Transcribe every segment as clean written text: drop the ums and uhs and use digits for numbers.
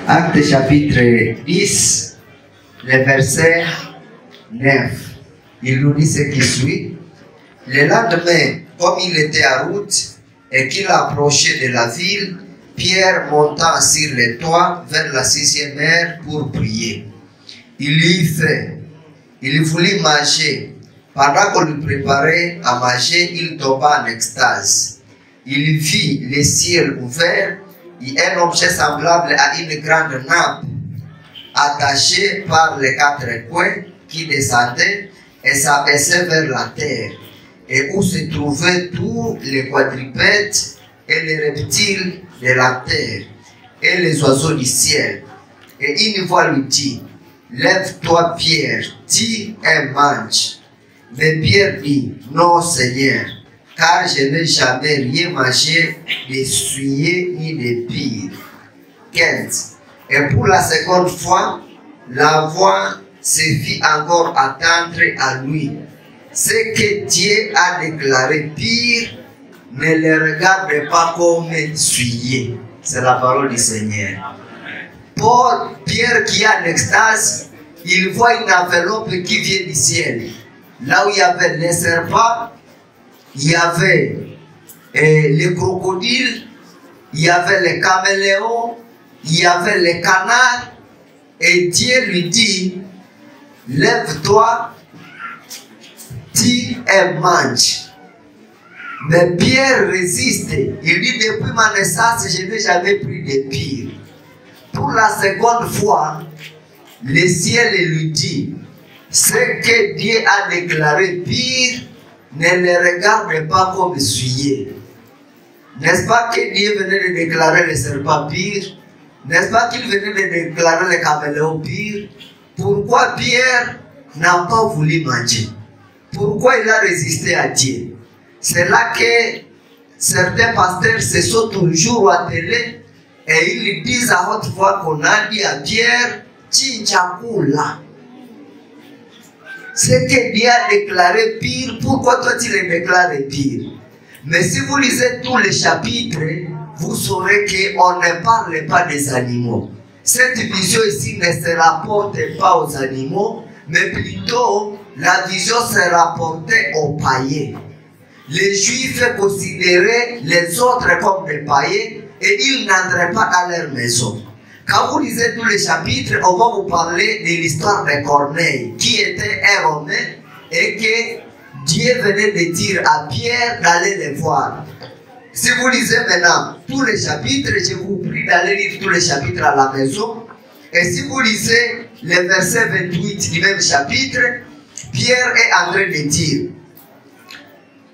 Acte chapitre 10, le verset 9. Il nous dit ce qui suit. Le lendemain, comme il était à route et qu'il approchait de la ville, Pierre monta sur le toit vers la 6e heure pour prier. Il y fait. Il voulut manger. Pendant qu'on lui préparait à manger, il tomba en extase. Il vit le ciel ouvert et un objet semblable à une grande nappe attaché par les 4 coins qui descendait et s'abaissait vers la terre, et où se trouvaient tous les quadrupèdes et les reptiles de la terre et les oiseaux du ciel. Et une voix lui dit: lève-toi, Pierre, dis et mange. Mais Pierre dit: non, Seigneur, car je n'ai jamais rien mangé de souillé ni de pire. 15. Et pour la seconde fois, la voix se fit encore attendre à lui. Ce que Dieu a déclaré pire, ne le regarde pas comme souillé. C'est la parole du Seigneur. Pierre qui est en extase, il voit une enveloppe qui vient du ciel. Là où il y avait les serpents, il y avait les crocodiles, il y avait les caméléons, il y avait les canards. Et Dieu lui dit: lève-toi, dis et mange. Mais Pierre résiste. Il dit: depuis ma naissance, je n'ai jamais pris de pire. Pour la seconde fois, le ciel lui dit: ce que Dieu a déclaré pire, ne le regarde pas comme souillé. N'est-ce pas que Dieu venait de déclarer les serpents pires? N'est-ce pas qu'il venait de déclarer les caméléons pires? Pourquoi Pierre n'a pas voulu manger? Pourquoi il a résisté à Dieu? C'est là que certains pasteurs se sont toujours attelés et ils disent à haute voix qu'on a dit à Pierre: Tchinchakula. Ce que Dieu a déclaré pire, pourquoi toi tu le déclares pire? Mais si vous lisez tous les chapitres, vous saurez qu'on ne parle pas des animaux. Cette vision ici ne se rapporte pas aux animaux, mais plutôt la vision se rapportait aux païens. Les Juifs considéraient les autres comme des païens et ils n'entraient pas dans leur maison. Quand vous lisez tous les chapitres, on va vous parler de l'histoire de Corneille, qui était un Romain et que Dieu venait de dire à Pierre d'aller les voir. Si vous lisez maintenant tous les chapitres, je vous prie d'aller lire tous les chapitres à la maison. Et si vous lisez le verset 28 du même chapitre, Pierre est en train de dire: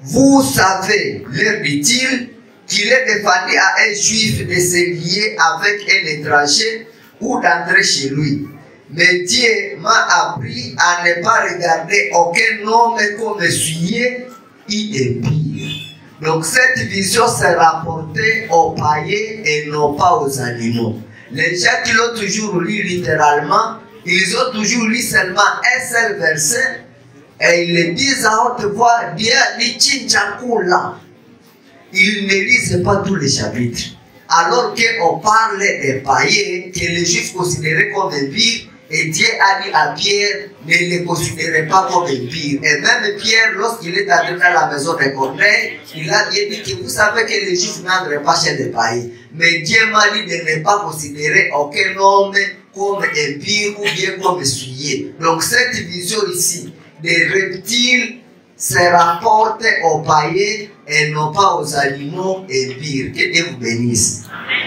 vous savez, leur dit-il, qu'il est défendu à un juif de se lier avec un étranger ou d'entrer chez lui. Mais Dieu m'a appris à ne pas regarder aucun homme comme souillé et pire. Donc cette vision s'est rapportée aux païens et non pas aux animaux. Les gens qui l'ont toujours lu littéralement, ils ont toujours lu seulement un seul verset et ils le disent à haute voix: Dieu dit Tchinchakula. Ils ne lisent pas tous les chapitres. Alors qu'on parle des païens que les juifs considéraient comme impurs, et Dieu a dit à Pierre: ne les considérez pas comme impurs. Et même Pierre, lorsqu'il est entré dans la maison de Corneille, il a dit que vous savez que les juifs n'entrent pas chez les païens. Mais Dieu m'a dit de ne pas considérer aucun homme comme impur ou bien comme souillé. Donc cette vision ici des reptiles se rapporte aux païens et non pas aux animaux impurs. Que Dieu vous bénisse. Amen.